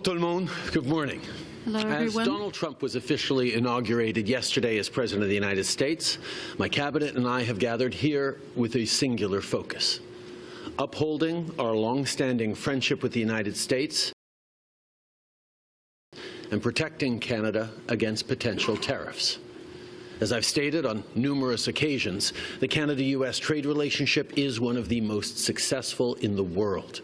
tout le monde. Good morning. Hello, As everyone. Donald Trump was officially inaugurated yesterday as President of the United States, my cabinet and I have gathered here with a singular focus: upholding our long-standing friendship with the United States and protecting Canada against potential tariffs. As I've stated on numerous occasions, the Canada-US trade relationship is one of the most successful in the world.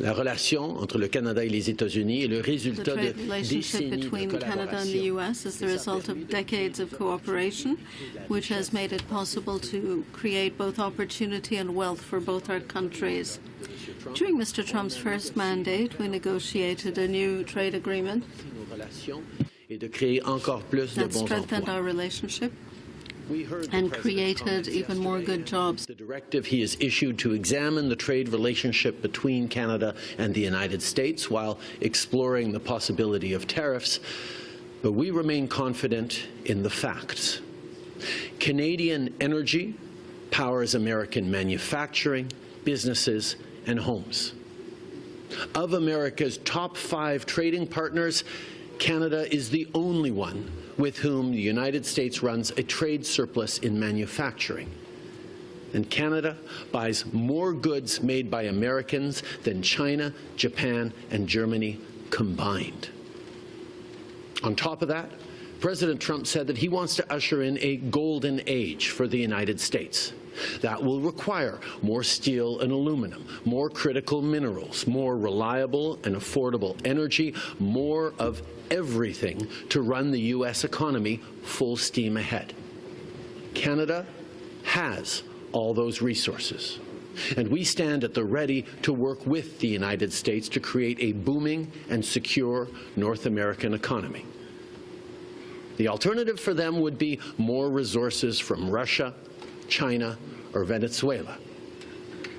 La relation entre le Canada et les États-Unis est le résultat de The trade relationship décennies de between Canada and the collaboration. US is the result of decades of cooperation, which has made it possible to create both opportunity and wealth for both our countries. During Mr. Trump's first mandate, we negotiated a new trade agreement that strengthened our relationship and created even more good jobs. The directive he has issued to examine the trade relationship between Canada and the United States while exploring the possibility of tariffs, but we remain confident in the facts. Canadian energy powers American manufacturing, businesses, and homes. Of America's top 5 trading partners, Canada is the only one with whom the United States runs a trade surplus in manufacturing. And Canada buys more goods made by Americans than China, Japan, and Germany combined. On top of that, President Trump said that he wants to usher in a golden age for the United States. That will require more steel and aluminum, more critical minerals, more reliable and affordable energy, more of everything to run the U.S. economy full steam ahead. Canada has all those resources, and we stand at the ready to work with the United States to create a booming and secure North American economy. The alternative for them would be more resources from Russia, China, or Venezuela.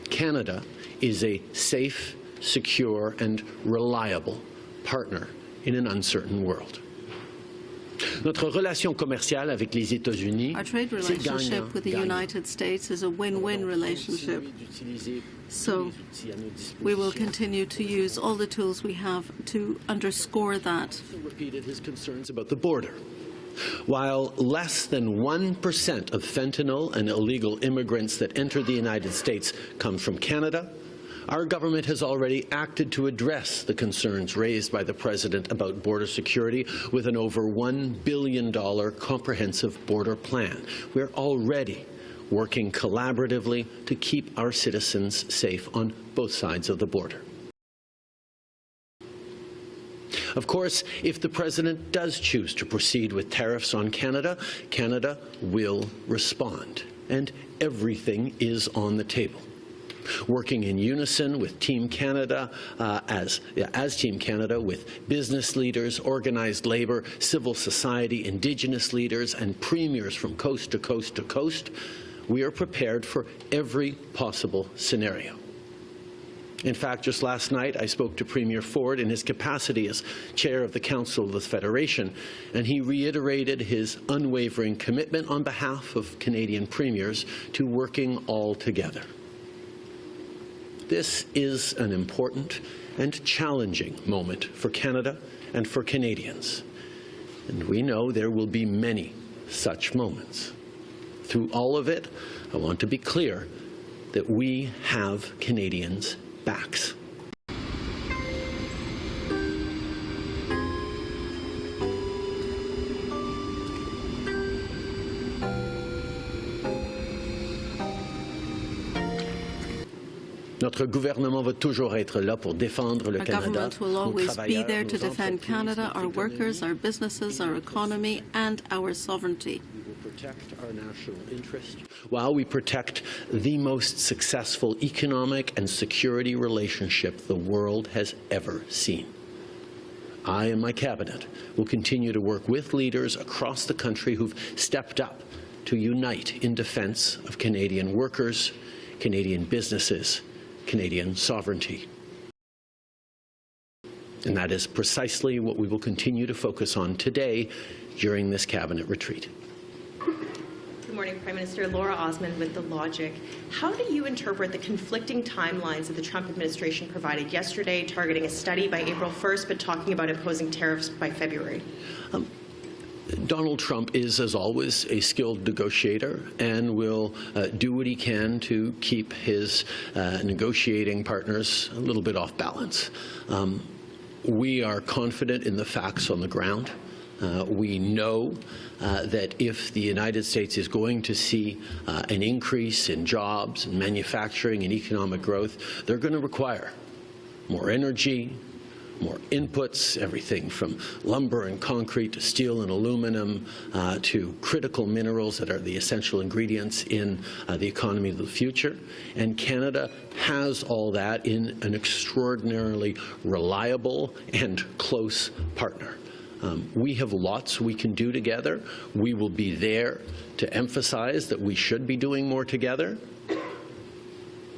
Canada is a safe, secure, and reliable partner in an uncertain world. Notre relation commerciale avec les États-Unis, Our trade relationship with the United States is a win-win relationship. So we will continue to use all the tools we have to underscore that. He repeated his concerns about the border. While less than 1% of fentanyl and illegal immigrants that enter the United States come from Canada, our government has already acted to address the concerns raised by the President about border security with an over $1 billion comprehensive border plan. We're already working collaboratively to keep our citizens safe on both sides of the border. Of course, if the President does choose to proceed with tariffs on Canada, Canada will respond, and everything is on the table. Working in unison with Team Canada, as Team Canada, with business leaders, organized labor, civil society, Indigenous leaders, and premiers from coast to coast to coast, we are prepared for every possible scenario. In fact, just last night, I spoke to Premier Ford in his capacity as chair of the Council of the Federation, and he reiterated his unwavering commitment on behalf of Canadian premiers to working all together. This is an important and challenging moment for Canada and for Canadians, and we know there will be many such moments. Through all of it, I want to be clear that we have Canadians' backs. Notre gouvernement va toujours être là pour défendre le Our Canada. government will always be there to defend Canada, our workers, our businesses, our economy, and our sovereignty. Protect our national interest while we protect the most successful economic and security relationship the world has ever seen. I and my cabinet will continue to work with leaders across the country who've stepped up to unite in defense of Canadian workers, Canadian businesses, Canadian sovereignty. And that is precisely what we will continue to focus on today during this cabinet retreat. Good morning. morning, Prime Minister. Laura Osmond with The Logic. How do you interpret the conflicting timelines that the Trump administration provided yesterday, targeting a study by April 1st, but talking about imposing tariffs by February? Donald Trump is, as always, a skilled negotiator and will do what he can to keep his negotiating partners a little bit off balance. We are confident in the facts on the ground. We know that if the United States is going to see an increase in jobs and manufacturing and economic growth, they're going to require more energy, more inputs, everything from lumber and concrete to steel and aluminum to critical minerals that are the essential ingredients in the economy of the future. And Canada has all that in an extraordinarily reliable and close partner. We have lots we can do together. We will be there to emphasize that we should be doing more together.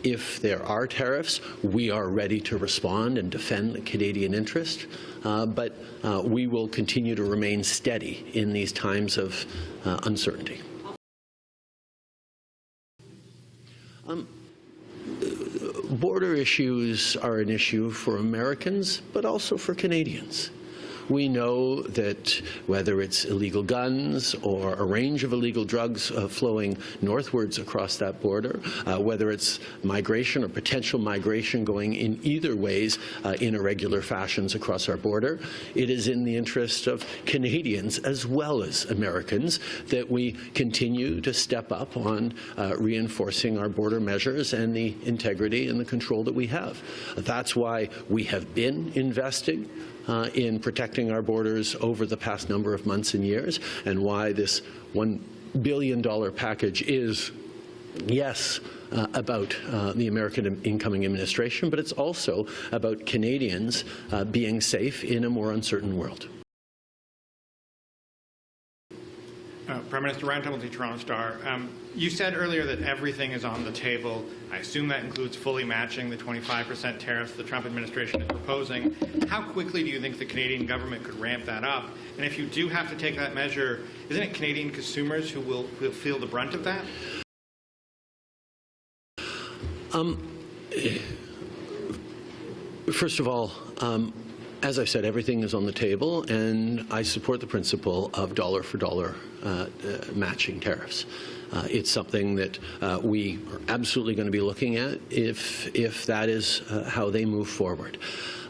If there are tariffs, we are ready to respond and defend the Canadian interest, but we will continue to remain steady in these times of uncertainty. Border issues are an issue for Americans, but also for Canadians. We know that whether it's illegal guns or a range of illegal drugs flowing northwards across that border, whether it's migration or potential migration going in either ways in irregular fashions across our border, it is in the interest of Canadians as well as Americans that we continue to step up on reinforcing our border measures and the integrity and the control that we have. That's why we have been investing in protecting our borders over the past number of months and years, and why this $1 billion package is, yes, about the American incoming administration, but it's also about Canadians being safe in a more uncertain world. Prime Minister Ryan Templeton, Toronto Star. You said earlier that everything is on the table. I assume that includes fully matching the 25% tariffs the Trump administration is proposing. How quickly do you think the Canadian government could ramp that up? And if you do have to take that measure, isn't it Canadian consumers who will feel the brunt of that? First of all, as I said, everything is on the table, and I support the principle of dollar-for-dollar matching tariffs. It's something that we are absolutely going to be looking at if that is how they move forward.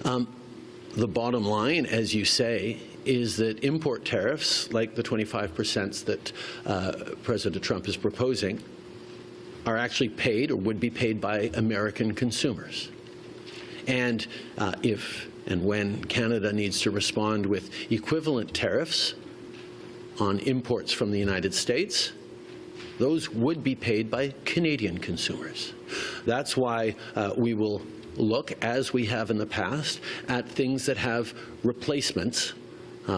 The bottom line, as you say, is that import tariffs, like the 25% that President Trump is proposing, are actually paid or would be paid by American consumers. And if and when Canada needs to respond with equivalent tariffs on imports from the United States, those would be paid by Canadian consumers. That's why we will look, as we have in the past, at things that have replacements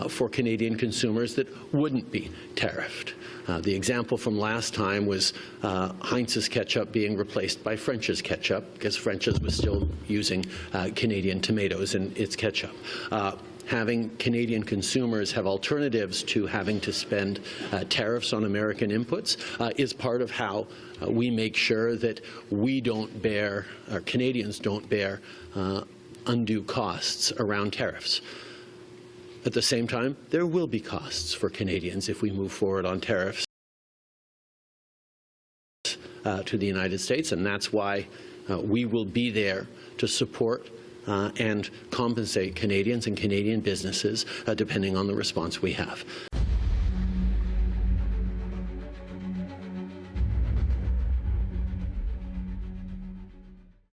for Canadian consumers that wouldn't be tariffed. The example from last time was Heinz's ketchup being replaced by French's ketchup, because French's was still using Canadian tomatoes in its ketchup. Having Canadian consumers have alternatives to having to spend tariffs on American inputs is part of how we make sure that we don't bear, or Canadians don't bear, undue costs around tariffs. At the same time, there will be costs for Canadians if we move forward on tariffs to the United States, and that's why we will be there to support and compensate Canadians and Canadian businesses depending on the response we have.